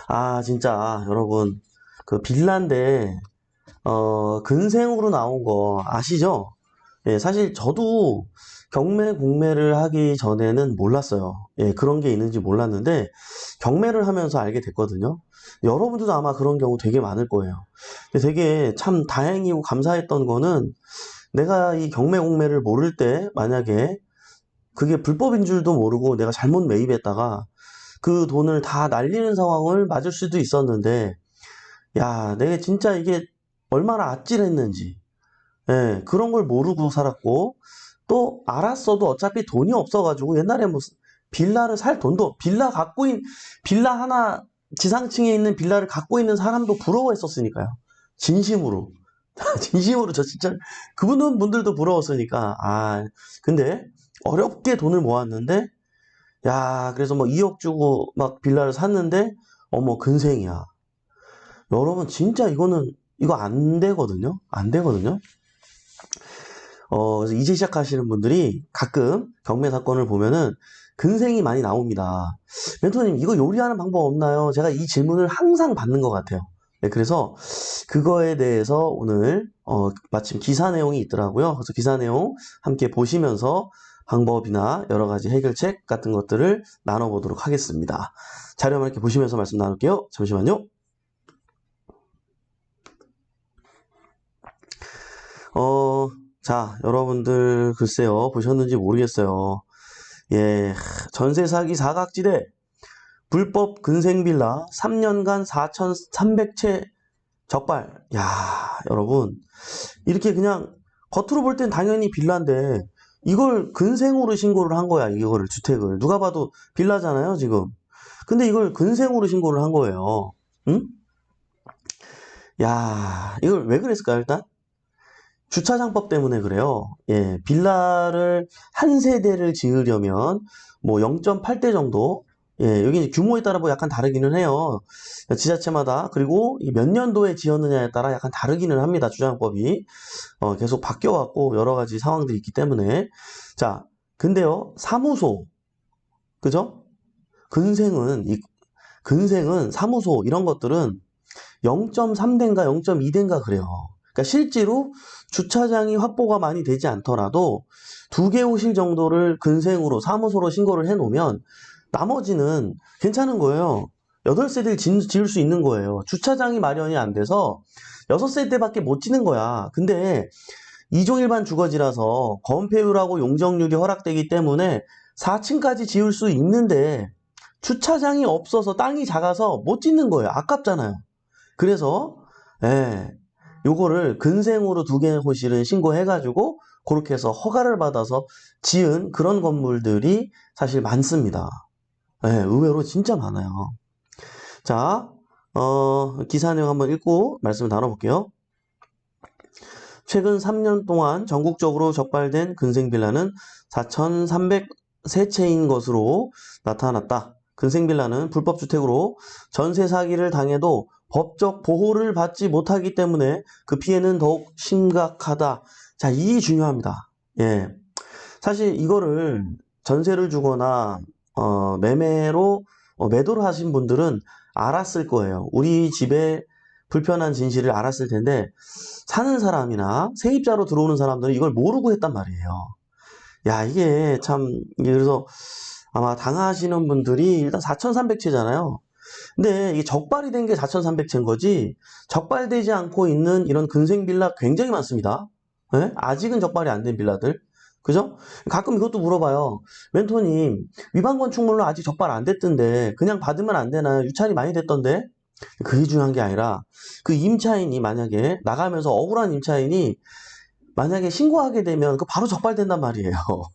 아, 진짜, 여러분, 그 빌라인데, 근생으로 나온 거 아시죠? 예, 사실 저도 경매, 공매를 하기 전에는 몰랐어요. 예, 그런 게 있는지 몰랐는데, 경매를 하면서 알게 됐거든요. 여러분들도 아마 그런 경우 되게 많을 거예요. 근데 되게 참 다행이고 감사했던 거는, 내가 이 경매, 공매를 모를 때, 만약에 그게 불법인 줄도 모르고 내가 잘못 매입했다가, 그 돈을 다 날리는 상황을 맞을 수도 있었는데, 야, 내가 진짜 이게 얼마나 아찔했는지, 예, 그런 걸 모르고 살았고, 또 알았어도 어차피 돈이 없어가지고 옛날에 뭐 빌라를 살 돈도, 빌라 하나, 지상층에 있는 빌라를 갖고 있는 사람도 부러워했었으니까요. 진심으로. 진심으로 저 진짜, 분들도 부러웠으니까, 아, 근데 어렵게 돈을 모았는데, 야, 그래서 뭐 2억 주고 막 빌라를 샀는데, 어머, 근생이야. 여러분, 진짜 이거 안 되거든요? 안 되거든요? 그래서 이제 시작하시는 분들이 가끔 경매 사건을 보면은 근생이 많이 나옵니다. 멘토님, 이거 요리하는 방법 없나요? 제가 이 질문을 항상 받는 것 같아요. 네, 그래서 그거에 대해서 오늘, 마침 기사 내용이 있더라고요. 그래서 기사 내용 함께 보시면서 방법이나 여러 가지 해결책 같은 것들을 나눠보도록 하겠습니다. 자료만 이렇게 보시면서 말씀 나눌게요. 잠시만요. 자, 여러분들 글쎄요. 보셨는지 모르겠어요. 예, 전세 사기 사각지대 불법 근생빌라 3년간 4,300채 적발. 야, 여러분 이렇게 그냥 겉으로 볼 땐 당연히 빌라인데 이걸 근생으로 신고를 한 거야. 이거를 주택을 누가 봐도 빌라잖아요, 지금. 근데 이걸 근생으로 신고를 한 거예요. 응? 야, 이걸 왜 그랬을까요, 일단? 주차장법 때문에 그래요. 예, 빌라를 한 세대를 지으려면 뭐 0.8대 정도. 예, 여기 이제 규모에 따라 뭐 약간 다르기는 해요. 지자체마다. 그리고 몇 년도에 지었느냐에 따라 약간 다르기는 합니다. 주차장법이. 계속 바뀌어갖고 여러 가지 상황들이 있기 때문에. 자, 근데요, 사무소. 그죠? 근생은, 근생은 사무소 이런 것들은 0.3대인가 0.2대인가 그래요. 그러니까 실제로 주차장이 확보가 많이 되지 않더라도 2개 호실 정도를 근생으로 사무소로 신고를 해놓으면 나머지는 괜찮은 거예요. 8세대를 지을 수 있는 거예요. 주차장이 마련이 안 돼서 6세대밖에 못 지는 거야. 근데 2종 일반 주거지라서 건폐율하고 용적률이 허락되기 때문에 4층까지 지을 수 있는데 주차장이 없어서 땅이 작아서 못 짓는 거예요. 아깝잖아요. 그래서 예, 요거를 근생으로 2개 호실은 신고해가지고 그렇게 해서 허가를 받아서 지은 그런 건물들이 사실 많습니다. 예, 의외로 진짜 많아요. 자, 기사 내용 한번 읽고 말씀을 나눠볼게요. 최근 3년 동안 전국적으로 적발된 근생빌라는 4,303채인 것으로 나타났다. 근생빌라는 불법주택으로 전세 사기를 당해도 법적 보호를 받지 못하기 때문에 그 피해는 더욱 심각하다. 자, 이 중요합니다. 예. 사실 이거를 전세를 주거나 매매로 매도를 하신 분들은 알았을 거예요. 우리 집에 불편한 진실을 알았을 텐데 사는 사람이나 세입자로 들어오는 사람들은 이걸 모르고 했단 말이에요. 야, 이게 참, 그래서 아마 당하시는 분들이 일단 4,300채잖아요. 근데 이게 적발이 된 게 4,300채인 거지, 적발되지 않고 있는 이런 근생 빌라 굉장히 많습니다. 예? 아직은 적발이 안 된 빌라들. 그죠? 가끔 이것도 물어봐요. 멘토님, 위반 건축물로 아직 적발 안 됐던데, 그냥 받으면 안 되나요? 유찰이 많이 됐던데? 그게 중요한 게 아니라, 그 임차인이 만약에, 나가면서 억울한 임차인이 만약에 신고하게 되면 그 바로 적발된단 말이에요.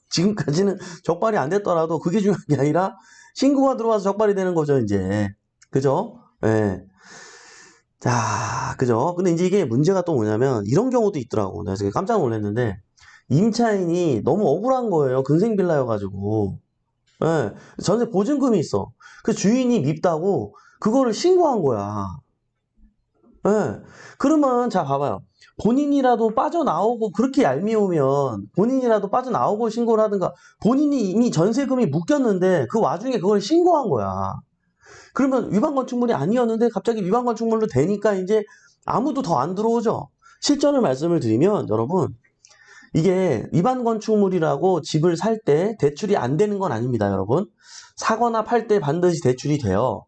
지금까지는 적발이 안 됐더라도 그게 중요한 게 아니라 신고가 들어와서 적발이 되는 거죠, 이제. 그죠? 예. 자, 그죠? 근데 이제 이게 문제가 또 뭐냐면 이런 경우도 있더라고. 내가 지금 깜짝 놀랐는데 임차인이 너무 억울한 거예요. 근생빌라여가지고. 예. 전세 보증금이 있어. 그 주인이 밉다고 그거를 신고한 거야. 예. 그러면 자 봐봐요. 본인이라도 빠져나오고 그렇게 얄미우면 본인이라도 빠져나오고 신고를 하든가, 본인이 이미 전세금이 묶였는데 그 와중에 그걸 신고한 거야. 그러면 위반 건축물이 아니었는데 갑자기 위반 건축물로 되니까 이제 아무도 더 안 들어오죠. 실전을 말씀을 드리면 여러분, 이게 위반 건축물이라고 집을 살 때 대출이 안 되는 건 아닙니다, 여러분. 사거나 팔 때 반드시 대출이 돼요.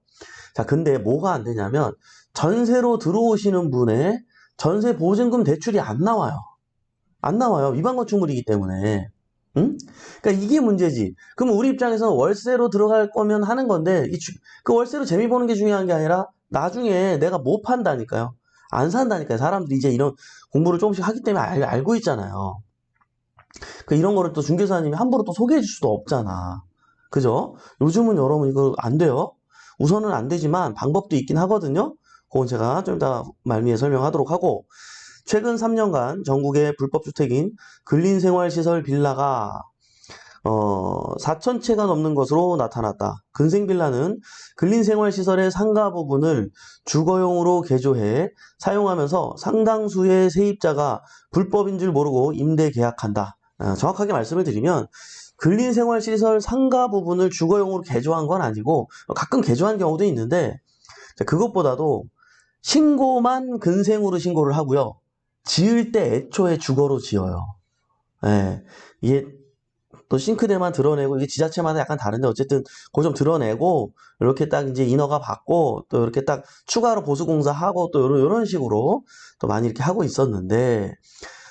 자, 근데 뭐가 안 되냐면 전세로 들어오시는 분의 전세 보증금 대출이 안 나와요. 안 나와요. 위반 건축물이기 때문에. 응? 그러니까 이게 문제지. 그럼 우리 입장에서는 월세로 들어갈 거면 하는 건데 그 월세로 재미 보는 게 중요한 게 아니라 나중에 내가 못 판다니까요. 안 산다니까요. 사람들이 이제 이런 공부를 조금씩 하기 때문에 알고 있잖아요. 그 이런 거를 또 중개사님이 함부로 또 소개해 줄 수도 없잖아. 그죠? 요즘은 여러분 이거 안 돼요. 우선은 안 되지만 방법도 있긴 하거든요. 그건 제가 좀 이따 말미에 설명하도록 하고, 최근 3년간 전국의 불법주택인 근린생활시설 빌라가 4,000채가 넘는 것으로 나타났다. 근생빌라는 근린생활시설의 상가 부분을 주거용으로 개조해 사용하면서 상당수의 세입자가 불법인 줄 모르고 임대 계약한다. 정확하게 말씀을 드리면 근린생활시설 상가 부분을 주거용으로 개조한 건 아니고 가끔 개조한 경우도 있는데, 그것보다도 신고만 근생으로 신고를 하고요. 지을 때 애초에 주거로 지어요. 예, 이게 또 싱크대만 드러내고, 이게 지자체마다 약간 다른데 어쨌든 그거 좀 드러내고 이렇게 딱 이제 인허가 받고 또 이렇게 딱 추가로 보수공사하고 또 이런 식으로 또 많이 이렇게 하고 있었는데,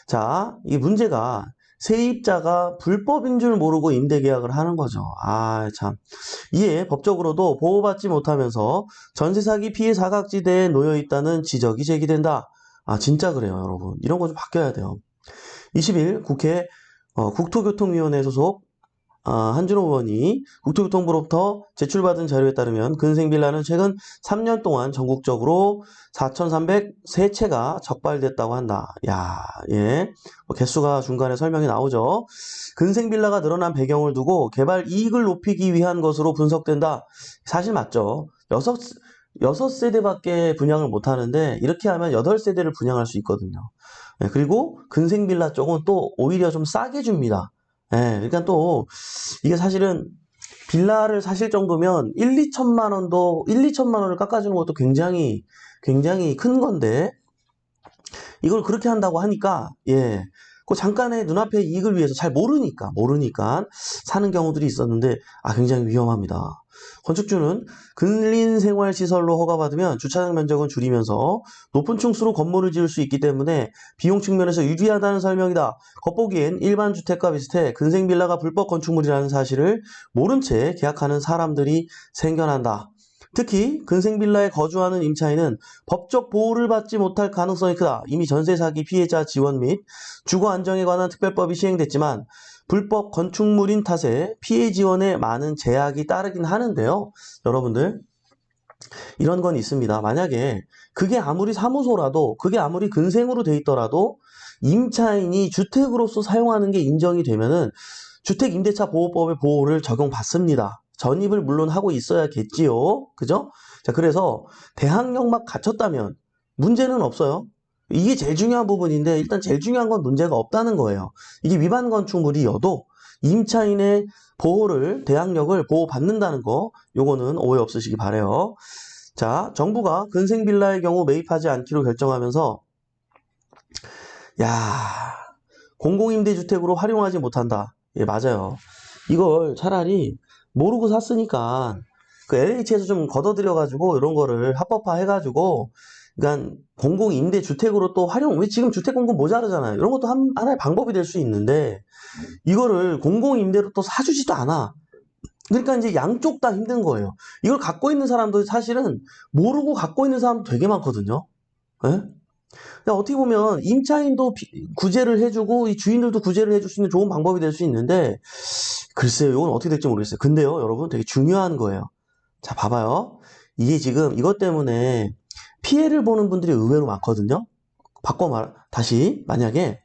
자, 이 문제가 세입자가 불법인 줄 모르고 임대 계약을 하는 거죠. 아, 참. 이에 법적으로도 보호받지 못하면서 전세 사기 피해 사각지대에 놓여 있다는 지적이 제기된다. 아, 진짜 그래요, 여러분. 이런 거 좀 바뀌어야 돼요. 20일 국회 국토교통위원회 소속 한준호 의원이 국토교통부로부터 제출받은 자료에 따르면 근생빌라는 최근 3년 동안 전국적으로 4,303채가 적발됐다고 한다. 야, 예. 개수가 중간에 설명이 나오죠. 근생빌라가 늘어난 배경을 두고 개발 이익을 높이기 위한 것으로 분석된다. 사실 맞죠. 6세대밖에 분양을 못 하는데 이렇게 하면 8세대를 분양할 수 있거든요. 예, 그리고 근생빌라 쪽은 또 오히려 좀 싸게 줍니다. 예, 그러니까 또 이게 사실은 빌라를 사실 정도면 1, 2천만 원을 깎아주는 것도 굉장히 큰 건데, 이걸 그렇게 한다고 하니까, 예, 그 잠깐의 눈앞의 이익을 위해서 잘 모르니까 사는 경우들이 있었는데, 굉장히 위험합니다. 건축주는 근린생활시설로 허가받으면 주차장 면적은 줄이면서 높은 층수로 건물을 지을 수 있기 때문에 비용 측면에서 유리하다는 설명이다. 겉보기엔 일반 주택과 비슷해 근생빌라가 불법 건축물이라는 사실을 모른 채 계약하는 사람들이 생겨난다. 특히 근생빌라에 거주하는 임차인은 법적 보호를 받지 못할 가능성이 크다. 이미 전세 사기 피해자 지원 및 주거 안정에 관한 특별법이 시행됐지만 불법 건축물인 탓에 피해 지원에 많은 제약이 따르긴 하는데요. 여러분들, 이런 건 있습니다. 만약에 그게 아무리 사무소라도, 그게 아무리 근생으로 돼 있더라도 임차인이 주택으로서 사용하는 게 인정이 되면은 주택임대차 보호법의 보호를 적용받습니다. 전입을 물론 하고 있어야겠지요. 그죠? 자, 그래서 대항력만 갖췄다면 문제는 없어요. 이게 제일 중요한 부분인데, 일단 제일 중요한 건 문제가 없다는 거예요. 이게 위반 건축물이어도 임차인의 대항력을 보호받는다는 거, 요거는 오해 없으시기 바래요. 자, 정부가 근생빌라의 경우 매입하지 않기로 결정하면서, 야, 공공임대주택으로 활용하지 못한다. 예, 맞아요. 이걸 차라리 모르고 샀으니까 그 LH에서 좀 걷어들여가지고 이런 거를 합법화 해가지고, 그러니까 공공임대주택으로 또 왜 지금 주택공급 모자르잖아요. 이런 것도 하나의 방법이 될 수 있는데 이거를 공공임대로 또 사주지도 않아. 그러니까 이제 양쪽 다 힘든 거예요. 이걸 갖고 있는 사람도 사실은 모르고 갖고 있는 사람도 되게 많거든요. 예? 그러니까 어떻게 보면 임차인도 구제를 해주고 이 주인들도 구제를 해줄 수 있는 좋은 방법이 될 수 있는데, 글쎄요, 이건 어떻게 될지 모르겠어요. 근데요, 여러분, 되게 중요한 거예요. 자, 봐봐요. 이게 지금 이것 때문에 피해를 보는 분들이 의외로 많거든요. 다시 만약에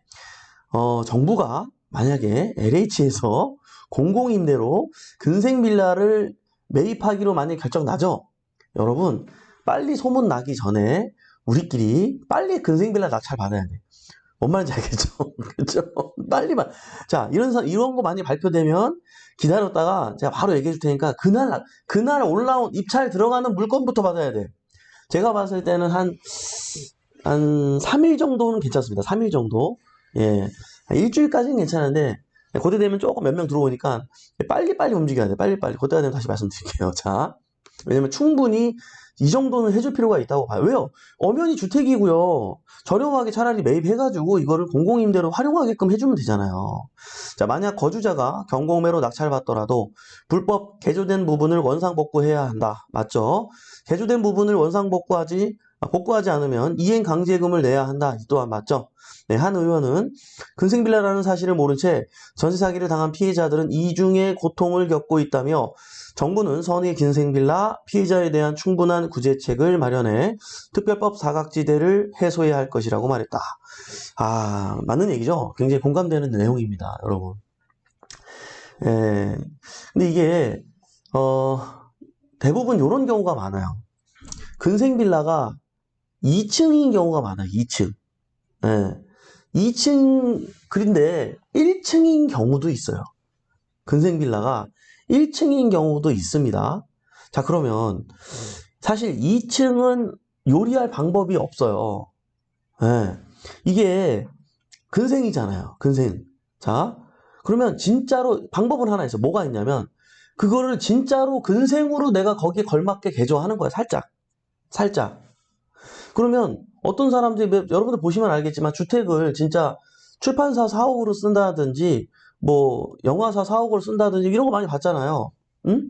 정부가 만약에 LH에서 공공임대로 근생빌라를 매입하기로 만약에 결정 나죠. 여러분, 빨리 소문 나기 전에 우리끼리 빨리 근생빌라 낙찰 받아야 돼. 뭔 말인지 알겠죠? 그렇죠? 빨리만. 자, 이런 거 많이 발표되면 기다렸다가 제가 바로 얘기해 줄 테니까 그날 올라온 입찰 들어가는 물건부터 받아야 돼. 제가 봤을 때는 한 3일 정도는 괜찮습니다. 3일 정도. 예. 일주일까지는 괜찮은데, 그때 되면 조금 몇 명 들어오니까 빨리빨리 움직여야 돼. 빨리빨리. 그때가 되면 다시 말씀드릴게요. 자. 왜냐면 충분히 이 정도는 해줄 필요가 있다고 봐요. 왜요? 엄연히 주택이고요. 저렴하게 차라리 매입해가지고 이거를 공공임대로 활용하게끔 해주면 되잖아요. 자, 만약 거주자가 경공매로 낙찰받더라도 불법 개조된 부분을 원상복구해야 한다. 맞죠? 개조된 부분을 복구하지 않으면 이행 강제금을 내야 한다. 이 또한 맞죠? 네, 한 의원은 근생빌라라는 사실을 모른 채 전세 사기를 당한 피해자들은 이중의 고통을 겪고 있다며 정부는 선의 근생빌라 피해자에 대한 충분한 구제책을 마련해 특별법 사각지대를 해소해야 할 것이라고 말했다. 아, 맞는 얘기죠? 굉장히 공감되는 내용입니다, 여러분. 예. 근데 이게 대부분 이런 경우가 많아요. 근생빌라가 2층인 경우가 많아요. 2층. 예. 2층 그런데 1층인 경우도 있어요. 근생빌라가 1층인 경우도 있습니다. 자, 그러면 사실 2층은 요리할 방법이 없어요. 예. 이게 근생이잖아요. 근생. 자, 그러면 진짜로 방법은 하나 있어. 뭐가 있냐면 그거를 진짜로 근생으로 내가 거기에 걸맞게 개조하는 거야. 살짝. 그러면 어떤 사람들이 여러분들 보시면 알겠지만 주택을 진짜 출판사 사옥으로 쓴다든지 뭐 영화사 사옥을 쓴다든지 이런 거 많이 봤잖아요. 응?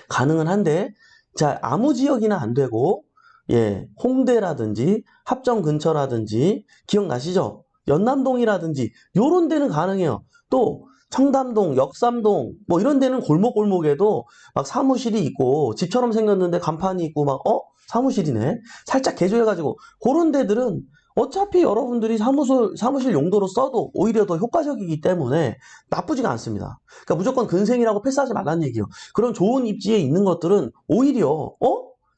가능은 한데 자, 아무 지역이나 안 되고 예, 홍대라든지 합정 근처라든지 기억나시죠? 연남동이라든지 요런 데는 가능해요. 또 청담동, 역삼동 뭐 이런 데는 골목골목에도 막 사무실이 있고 집처럼 생겼는데 간판이 있고 막 사무실이네. 살짝 개조해가지고 그런 데들은 어차피 여러분들이 사무실 용도로 써도 오히려 더 효과적이기 때문에 나쁘지가 않습니다. 그러니까 무조건 근생이라고 패스하지 말라는 얘기예요. 그런 좋은 입지에 있는 것들은 오히려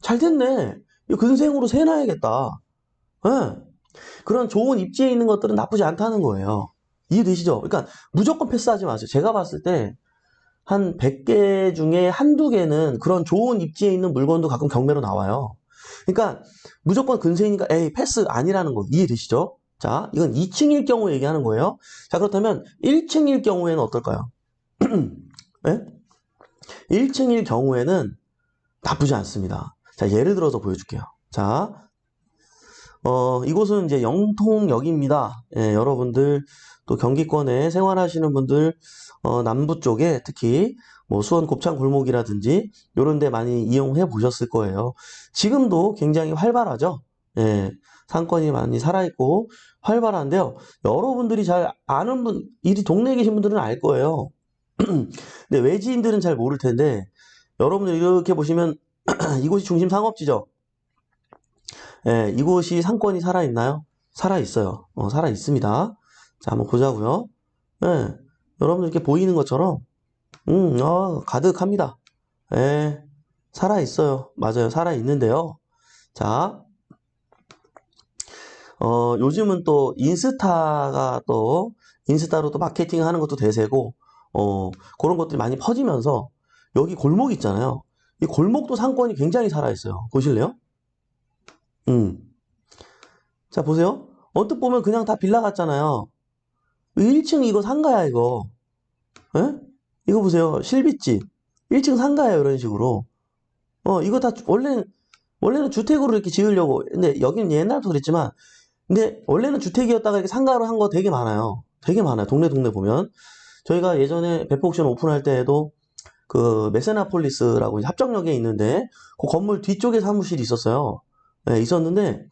잘 됐네. 이거 근생으로 세놔야겠다. 예. 그런 좋은 입지에 있는 것들은 나쁘지 않다는 거예요. 이해되시죠? 그러니까 무조건 패스하지 마세요. 제가 봤을 때 한 100개 중에 한두 개는 그런 좋은 입지에 있는 물건도 가끔 경매로 나와요. 그러니까 무조건 근생이니까 에이 패스 아니라는 거 이해되시죠? 자, 이건 2층일 경우 얘기하는 거예요. 자, 그렇다면 1층일 경우에는 어떨까요? 네? 1층일 경우에는 나쁘지 않습니다. 자, 예를 들어서 보여줄게요. 자, 이곳은 이제 영통역입니다. 예, 여러분들 또 경기권에 생활하시는 분들 남부 쪽에 특히 뭐 수원 곱창 골목이라든지 이런 데 많이 이용해 보셨을 거예요. 지금도 굉장히 활발하죠. 예, 상권이 많이 살아있고 활발한데요. 여러분들이 잘 아는 이 동네에 계신 분들은 알 거예요. 근데 외지인들은 잘 모를 텐데 여러분들 이렇게 보시면 이곳이 중심 상업지죠. 예, 이곳이 상권이 살아있나요? 살아있어요. 살아있습니다. 자, 한번 보자고요. 예, 여러분들 이렇게 보이는 것처럼 가득합니다. 예, 살아있어요. 맞아요. 살아있는데요. 자, 요즘은 또 인스타로 또 마케팅 하는 것도 대세고, 그런 것들이 많이 퍼지면서 여기 골목 있잖아요. 이 골목도 상권이 굉장히 살아있어요. 보실래요? 자, 보세요. 언뜻 보면 그냥 다 빌라 같잖아요. 1층 이거 상가야, 이거. 예? 이거 보세요. 실빗집. 1층 상가야, 이런 식으로. 이거 다, 원래는 주택으로 이렇게 지으려고. 근데 여기는 옛날부터 그랬지만, 근데 원래는 주택이었다가 이렇게 상가로 한 거 되게 많아요. 되게 많아요. 동네 보면. 저희가 예전에 배포옥션 오픈할 때에도 그 메세나폴리스라고 합정역에 있는데, 그 건물 뒤쪽에 사무실이 있었어요. 네, 있었는데,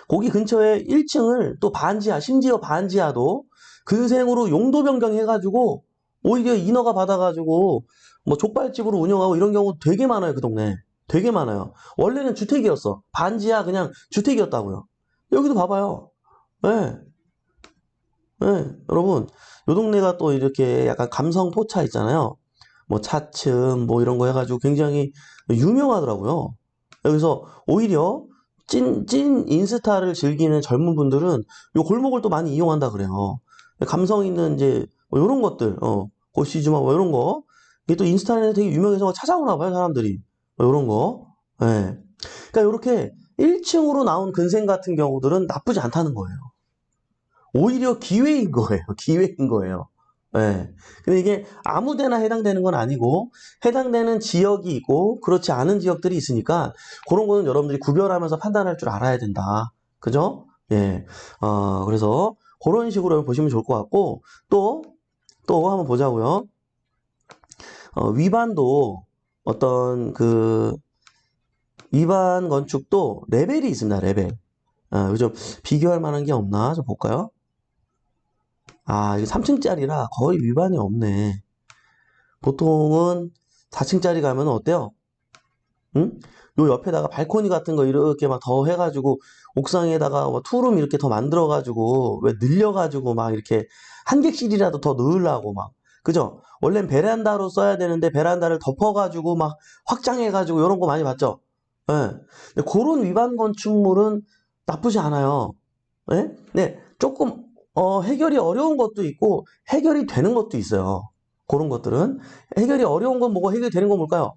거기 근처에 1층을 또 심지어 반지하도 근생으로 용도 변경해가지고 오히려 인허가 받아가지고 뭐 족발집으로 운영하고 이런 경우 되게 많아요, 그 동네. 되게 많아요. 원래는 주택이었어. 반지하 그냥 주택이었다고요. 여기도 봐봐요. 네. 네. 여러분, 요 동네가 또 이렇게 약간 감성 포차 있잖아요. 뭐 차츰 뭐 이런 거 해가지고 굉장히 유명하더라고요. 여기서 오히려 찐 인스타를 즐기는 젊은 분들은 요 골목을 또 많이 이용한다 그래요. 감성 있는 이제 뭐 요런 것들, 고시즈마 뭐 요런 거. 이게 또 인스타에 되게 유명해서 찾아오나 봐요, 사람들이. 뭐 요런 거. 예. 그러니까 요렇게 1층으로 나온 근생 같은 경우들은 나쁘지 않다는 거예요. 오히려 기회인 거예요. 기회인 거예요. 예. 근데 이게 아무 데나 해당되는 건 아니고 해당되는 지역이 있고 그렇지 않은 지역들이 있으니까 그런 거는 여러분들이 구별하면서 판단할 줄 알아야 된다. 그죠? 예. 그래서 그런 식으로 보시면 좋을 것 같고 또 한번 보자고요. 위반도 어떤 그 위반 건축도 레벨이 있습니다. 레벨. 요즘 비교할 만한 게 없나 좀 볼까요? 이게 3층짜리라 거의 위반이 없네. 보통은 4층짜리 가면 어때요? 응? 요 옆에다가 발코니 같은 거 이렇게 막 더 해가지고 옥상에다가 뭐 투룸 이렇게 더 만들어가지고 왜 늘려가지고 막 이렇게 한 객실이라도 더 넣으려고 막 그죠? 원래는 베란다로 써야 되는데 베란다를 덮어가지고 막 확장해가지고 이런 거 많이 봤죠? 예. 근데 그런 위반 건축물은 나쁘지 않아요. 예? 네, 조금 해결이 어려운 것도 있고 해결이 되는 것도 있어요. 그런 것들은 해결이 어려운 건 뭐고 해결이 되는 건 뭘까요?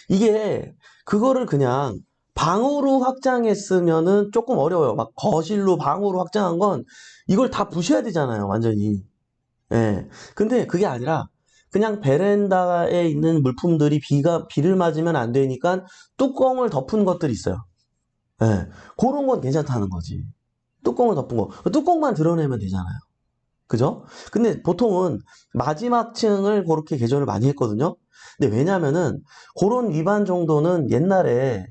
이게 그거를 그냥 방으로 확장했으면은 조금 어려워요. 막 거실로 방으로 확장한 건 이걸 다 부셔야 되잖아요, 완전히. 예. 근데 그게 아니라 그냥 베란다에 있는 물품들이 비를 맞으면 안 되니까 뚜껑을 덮은 것들이 있어요. 예. 그런 건 괜찮다는 거지. 뚜껑을 덮은 거. 뚜껑만 드러내면 되잖아요. 그죠? 근데 보통은 마지막 층을 그렇게 개조를 많이 했거든요. 근데 왜냐면은 그런 위반 정도는 옛날에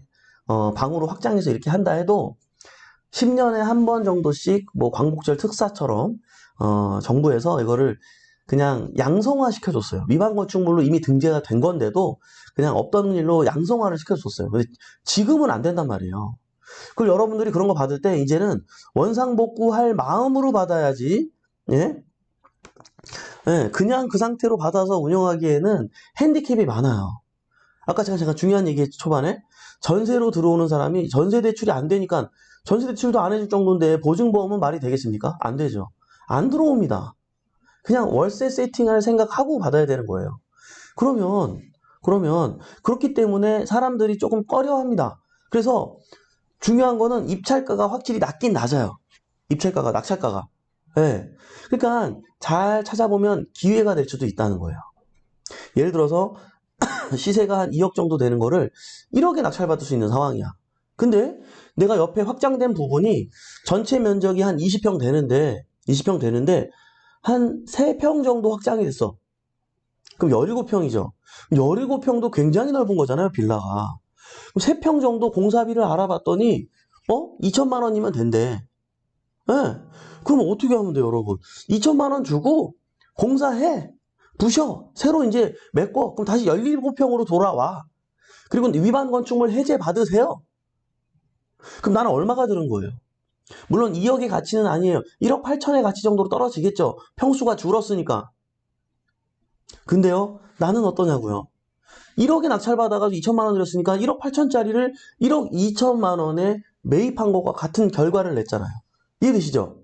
방으로 확장해서 이렇게 한다 해도 10년에 한 번 정도씩 뭐 광복절 특사처럼 정부에서 이거를 그냥 양성화 시켜줬어요. 위반 건축물로 이미 등재가 된 건데도 그냥 없던 일로 양성화를 시켜줬어요. 근데 지금은 안 된단 말이에요. 그걸 여러분들이 그런 거 받을 때 이제는 원상복구할 마음으로 받아야지. 예? 예, 그냥 그 상태로 받아서 운영하기에는 핸디캡이 많아요. 아까 제가 중요한 얘기했죠, 초반에. 전세로 들어오는 사람이 전세 대출이 안 되니까 전세 대출도 안 해줄 정도인데 보증보험은 말이 되겠습니까? 안 되죠. 안 들어옵니다. 그냥 월세 세팅할 생각하고 받아야 되는 거예요. 그러면 그렇기 때문에 사람들이 조금 꺼려합니다. 그래서 중요한 거는 입찰가가 확실히 낮긴 낮아요. 입찰가가, 낙찰가가. 예. 그러니까 잘 찾아보면 기회가 될 수도 있다는 거예요. 예를 들어서 시세가 한 2억 정도 되는 거를 1억에 낙찰받을 수 있는 상황이야. 근데 내가 옆에 확장된 부분이 전체 면적이 한 20평 되는데 한 3평 정도 확장이 됐어. 그럼 17평이죠. 17평도 굉장히 넓은 거잖아요, 빌라가. 그럼 3평 정도 공사비를 알아봤더니 2천만 원이면 된대. 예. 그럼 어떻게 하면 돼요, 여러분? 2천만 원 주고 공사해. 부셔. 새로 이제 메꿔. 그럼 다시 17평으로 돌아와. 그리고 위반 건축물 해제 받으세요. 그럼 나는 얼마가 드는 거예요? 물론 2억의 가치는 아니에요. 1억 8천의 가치 정도로 떨어지겠죠. 평수가 줄었으니까. 근데요, 나는 어떠냐고요? 1억에 낙찰받아가지고 2천만 원 들였으니까 1억 8천짜리를 1억 2천만 원에 매입한 것과 같은 결과를 냈잖아요. 이해되시죠?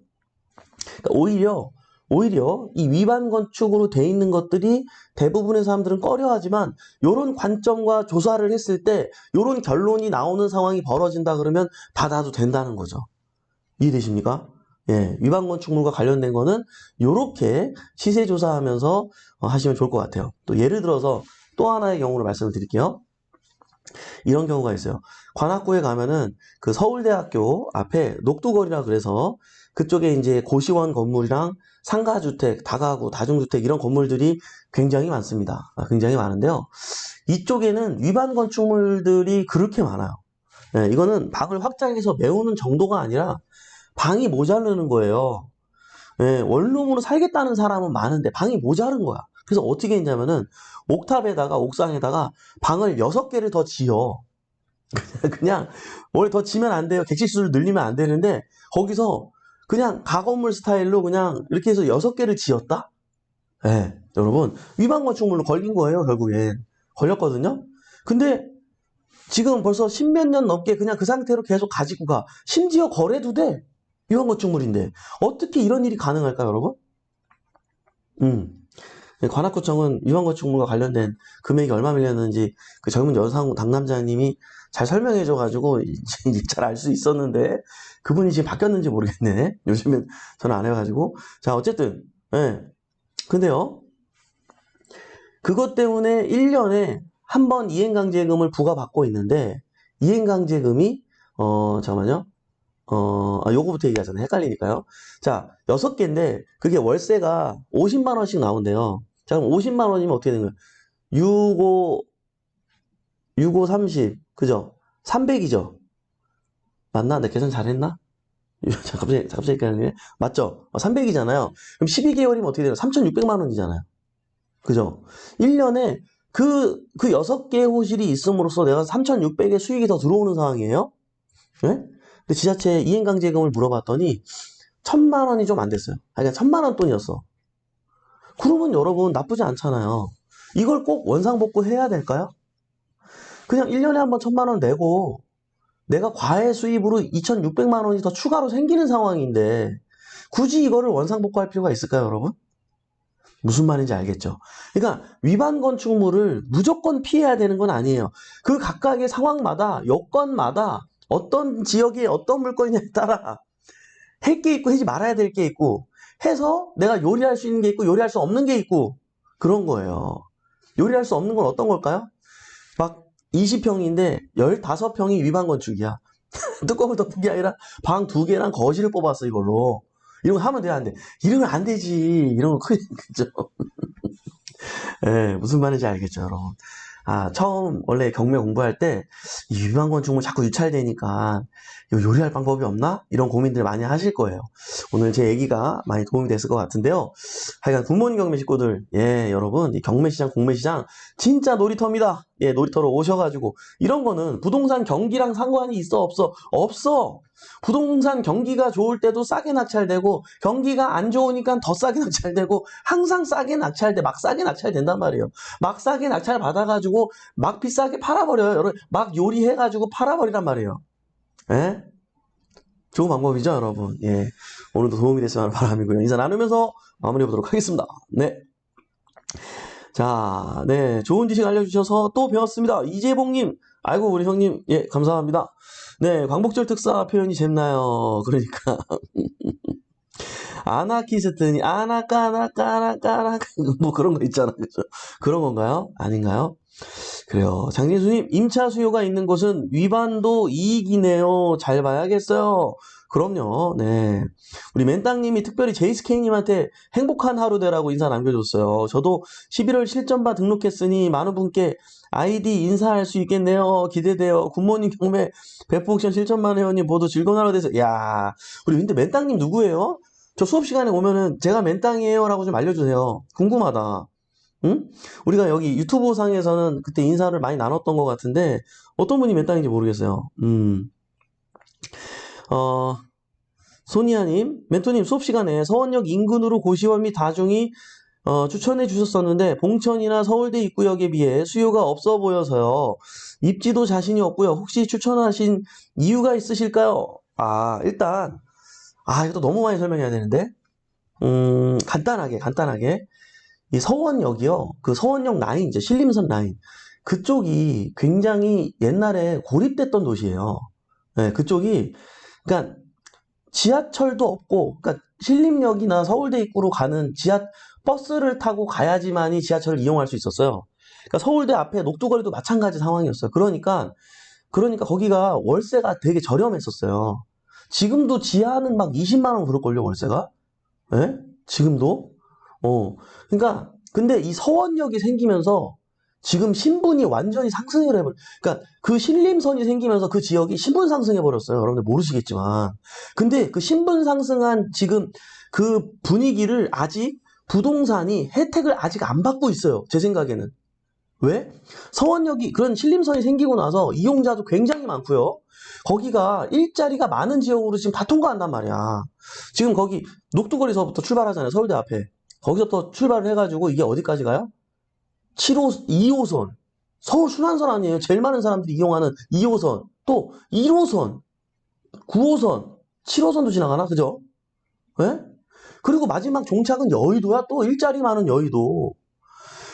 그러니까 오히려 이 위반 건축으로 돼 있는 것들이 대부분의 사람들은 꺼려하지만 이런 관점과 조사를 했을 때 이런 결론이 나오는 상황이 벌어진다 그러면 받아도 된다는 거죠. 이해되십니까? 예, 위반 건축물과 관련된 거는 이렇게 시세 조사하면서 하시면 좋을 것 같아요. 또 예를 들어서 또 하나의 경우를 말씀을 드릴게요. 이런 경우가 있어요. 관악구에 가면은 그 서울대학교 앞에 녹두거리라 그래서 그쪽에 이제 고시원 건물이랑 상가주택, 다가구, 다중주택 이런 건물들이 굉장히 많습니다. 굉장히 많은데요. 이쪽에는 위반 건축물들이 그렇게 많아요. 예, 이거는 방을 확장해서 메우는 정도가 아니라 방이 모자르는 거예요. 예, 원룸으로 살겠다는 사람은 많은데 방이 모자른 거야. 그래서 어떻게 했냐면은 옥상에다가 방을 6개를 더 지어. 그냥 원래 더 지면 안 돼요. 객실수를 늘리면 안 되는데 거기서 그냥 가건물 스타일로 그냥 이렇게 해서 6개를 지었다? 예, 여러분 위반 건축물로 걸린 거예요, 결국엔. 걸렸거든요. 근데 지금 벌써 십몇 년 넘게 그냥 그 상태로 계속 가지고 가. 심지어 거래도 돼. 위헌건축물인데. 어떻게 이런 일이 가능할까요, 여러분? 관악구청은 위헌건축물과 관련된 금액이 얼마 밀렸는지 그 젊은 여성 당남자님이 잘 설명해줘가지고 잘 알 수 있었는데 그분이 지금 바뀌었는지 모르겠네. 요즘엔 저는 안 해가지고. 자, 어쨌든, 예. 근데요, 그것 때문에 1년에 한 번 이행강제금을 부과받고 있는데, 이행강제금이, 잠깐만요. 요거부터 얘기하잖아요. 헷갈리니까요. 자, 6개인데, 그게 월세가 50만원씩 나온대요. 자, 그럼 50만원이면 어떻게 되는 거예요? 65, 30, 그죠? 300이죠? 맞나? 내 계산 잘했나? 갑자기 헷갈리네. 맞죠? 300이잖아요. 그럼 12개월이면 어떻게 돼요? 3,600만원이잖아요. 그죠? 1년에 그 6개의 호실이 있음으로써 내가 3,600의 수익이 더 들어오는 상황이에요? 네? 근데 지자체에 이행강제금을 물어봤더니 1,000만 원이 좀 안 됐어요. 그러니까 1,000만 원 돈이었어. 그러면 여러분 나쁘지 않잖아요. 이걸 꼭 원상복구 해야 될까요? 그냥 1년에 한 번 1,000만 원 내고 내가 과외 수입으로 2,600만 원이 더 추가로 생기는 상황인데 굳이 이거를 원상복구할 필요가 있을까요, 여러분? 무슨 말인지 알겠죠? 그러니까 위반 건축물을 무조건 피해야 되는 건 아니에요. 그 각각의 상황마다 여건마다 어떤 지역에 어떤 물건이냐에 따라 할 게 있고 하지 말아야 될 게 있고 해서 내가 요리할 수 있는 게 있고 요리할 수 없는 게 있고 그런 거예요. 요리할 수 없는 건 어떤 걸까요? 막 20평인데 15평이 위반 건축이야. 뚜껑을 덮은 게 아니라 방 2개랑 거실을 뽑았어 이걸로. 이런 거 하면 돼, 안 돼? 이러면 안 되지. 이런 거 큰일, 그죠? 예, 무슨 말인지 알겠죠, 여러분. 처음 원래 경매 공부할 때 이 위반 건축물 자꾸 유찰되니까 이거 요리할 방법이 없나? 이런 고민들 많이 하실 거예요. 오늘 제 얘기가 많이 도움이 됐을 것 같은데요. 하여간 굿모닝 경매 식구들, 예, 여러분, 이 경매시장, 공매시장 진짜 놀이터입니다. 예, 놀이터로 오셔가지고 이런 거는 부동산 경기랑 상관이 있어, 없어? 없어. 부동산 경기가 좋을 때도 싸게 낙찰되고 경기가 안 좋으니까 더 싸게 낙찰되고 항상 싸게 낙찰돼, 막 싸게 낙찰된단 말이에요. 막 싸게 낙찰 받아가지고 막 비싸게 팔아버려요. 여러분, 막 요리해가지고 팔아버리란 말이에요. 예? 좋은 방법이죠, 여러분. 예. 오늘도 도움이 됐으면 하는 바람이고요. 인사 나누면서 마무리해보도록 하겠습니다. 네. 자, 네. 좋은 지식 알려주셔서 또 배웠습니다. 이재봉님, 아이고, 우리 형님, 예, 감사합니다. 네. 광복절 특사 표현이 잼나요. 그러니까. 아나키스트니, 아나까나까나까나, 뭐 그런 거 있잖아. 그죠? 그런 건가요? 아닌가요? 그래요. 장진수님, 임차 수요가 있는 곳은 위반도 이익이네요. 잘 봐야겠어요. 그럼요. 네. 우리 맨땅님이 특별히 제이스케이님한테 행복한 하루 되라고 인사 남겨줬어요. 저도 11월 실전반 등록했으니 많은 분께 아이디 인사할 수 있겠네요. 기대돼요. 굿모닝 경매 백복션 실전반 회원님 모두 즐거운 하루 되세요. 야, 우리 근데 맨땅님 누구예요? 저 수업 시간에 오면은 제가 맨땅이에요 라고 좀 알려주세요. 궁금하다. 응? 우리가 여기 유튜브 상에서는 그때 인사를 많이 나눴던 것 같은데 어떤 분이 몇 단인지 모르겠어요. 어, 소니아님, 멘토님 수업 시간에 서원역 인근으로 고시원 및 다중이 추천해 주셨었는데 봉천이나 서울대 입구역에 비해 수요가 없어 보여서요. 입지도 자신이 없고요. 혹시 추천하신 이유가 있으실까요? 일단 이것도 너무 많이 설명해야 되는데 간단하게 이 서원역이요. 그 서원역 라인, 이제 신림선 라인. 그쪽이 굉장히 옛날에 고립됐던 도시예요. 네, 그쪽이, 그러니까 지하철도 없고, 그러니까 신림역이나 서울대 입구로 가는 버스를 타고 가야지만이 지하철을 이용할 수 있었어요. 그러니까 서울대 앞에 녹두거리도 마찬가지 상황이었어요. 그러니까 거기가 월세가 되게 저렴했었어요. 지금도 지하는 막 20만 원 그럴걸요, 월세가? 예? 지금도? 그러니까, 근데 이 서원역이 생기면서 지금 신분이 완전히 상승을 그러니까 그 신림선이 생기면서 그 지역이 신분 상승해버렸어요. 여러분들 모르시겠지만. 근데 그 신분 상승한 지금 그 분위기를 아직 부동산이 혜택을 아직 안 받고 있어요. 제 생각에는. 왜? 서원역이 그런 신림선이 생기고 나서 이용자도 굉장히 많고요. 거기가 일자리가 많은 지역으로 지금 다 통과한단 말이야. 지금 거기 녹두거리서부터 출발하잖아요. 서울대 앞에. 거기서부터 출발을 해가지고 이게 어디까지 가요? 7호, 2호선. 서울 순환선 아니에요. 제일 많은 사람들이 이용하는 2호선, 또 1호선, 9호선, 7호선도 지나가나? 그죠? 예? 그리고 마지막 종착은 여의도야. 또 일자리 많은 여의도.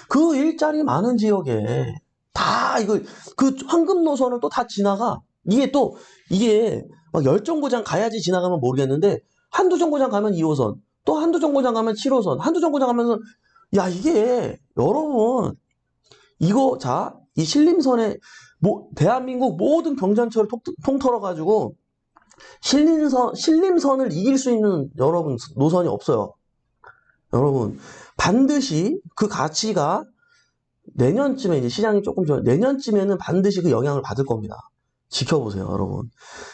그 일자리 많은 지역에 다 이거 그 황금 노선을 또 다 지나가. 이게 막 열정거장 가야지 지나가면 모르겠는데 한두 정거장 가면 2호선, 또 한두 정거장 가면 7호선, 한두 정거장 가면서 야 이게 여러분 이거 자 이 신림선에 대한민국 모든 경전철을 통틀어 가지고 신림선을 이길 수 있는 여러분 노선이 없어요. 여러분 반드시 그 가치가 내년쯤에 이제 시장이 조금 내년쯤에는 반드시 그 영향을 받을 겁니다. 지켜보세요, 여러분.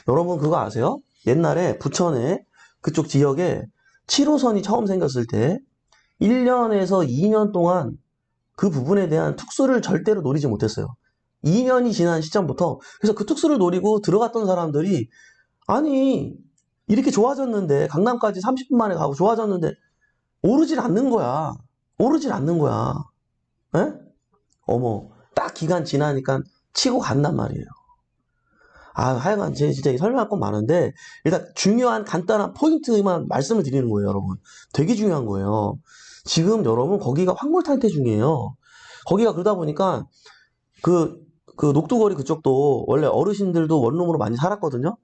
여러분 그거 아세요? 옛날에 부천에 그쪽 지역에 7호선이 처음 생겼을 때 1년에서 2년 동안 그 부분에 대한 특수를 절대로 노리지 못했어요. 2년이 지난 시점부터. 그래서 그 특수를 노리고 들어갔던 사람들이 아니 이렇게 좋아졌는데 강남까지 30분 만에 가고 좋아졌는데 오르질 않는 거야. 오르질 않는 거야. 에? 어머 딱 기간 지나니까 치고 간단 말이에요. 아 하여간 진짜 설명할 건 많은데 일단 중요한 간단한 포인트만 말씀을 드리는 거예요, 여러분. 되게 중요한 거예요. 지금 여러분 거기가 황골탈퇴 중이에요. 거기가 그러다 보니까 그 녹두거리 그쪽도 원래 어르신들도 원룸으로 많이 살았거든요.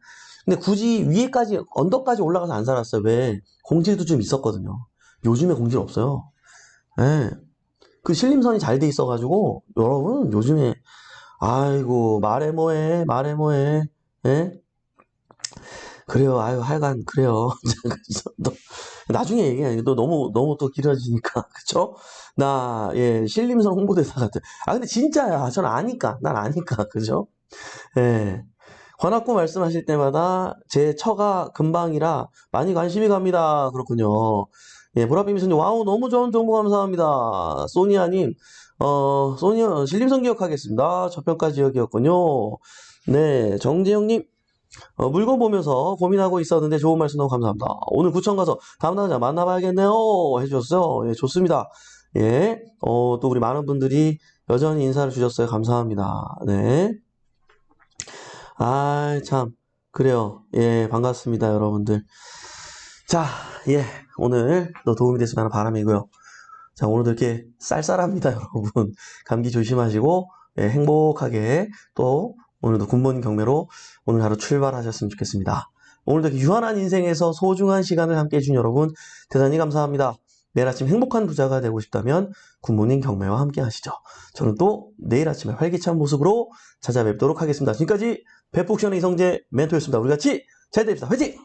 근데 굳이 위에까지 언덕까지 올라가서 안 살았어요. 왜? 공실도 좀 있었거든요. 요즘에 공실 없어요. 예. 그 신림선이 잘 돼 있어가지고 여러분 요즘에 아이고 말해 뭐해 예? 그래요. 아유 하여간 그래요. 그래서 또 나중에 얘기해. 또 너무 또 길어지니까 그쵸? 나 예 신림선 홍보대사 같아. 아 근데 진짜야. 전 아니까 난 아니까 그죠? 예. 관악구 말씀하실 때마다 제 처가 근방이라 많이 관심이 갑니다. 그렇군요. 예, 보라비 미소님, 와우, 너무 좋은 정보 감사합니다. 소니아님, 소니아, 신림선 기억하겠습니다. 저평가 지역이었군요. 네, 정재영님, 물건 보면서 고민하고 있었는데 좋은 말씀 너무 감사합니다. 오늘 구청 가서 다음 남자 만나봐야겠네요. 해주셨어요. 예, 좋습니다. 예, 또 우리 많은 분들이 여전히 인사를 주셨어요. 감사합니다. 네. 아, 참. 그래요. 예, 반갑습니다, 여러분들. 자, 예, 오늘 또 도움이 됐으면 하는 바람이고요. 자, 오늘도 이렇게 쌀쌀합니다, 여러분. 감기 조심하시고, 예, 행복하게 또 오늘도 굿모닝 경매로 오늘 하루 출발하셨으면 좋겠습니다. 오늘도 이렇게 유한한 인생에서 소중한 시간을 함께 해준 여러분, 대단히 감사합니다. 내일 아침 행복한 부자가 되고 싶다면 굿모닝 경매와 함께 하시죠. 저는 또 내일 아침에 활기찬 모습으로 찾아뵙도록 하겠습니다. 지금까지 배폭션의 이성재 멘토였습니다. 우리 같이 잘 됩시다. 화이팅!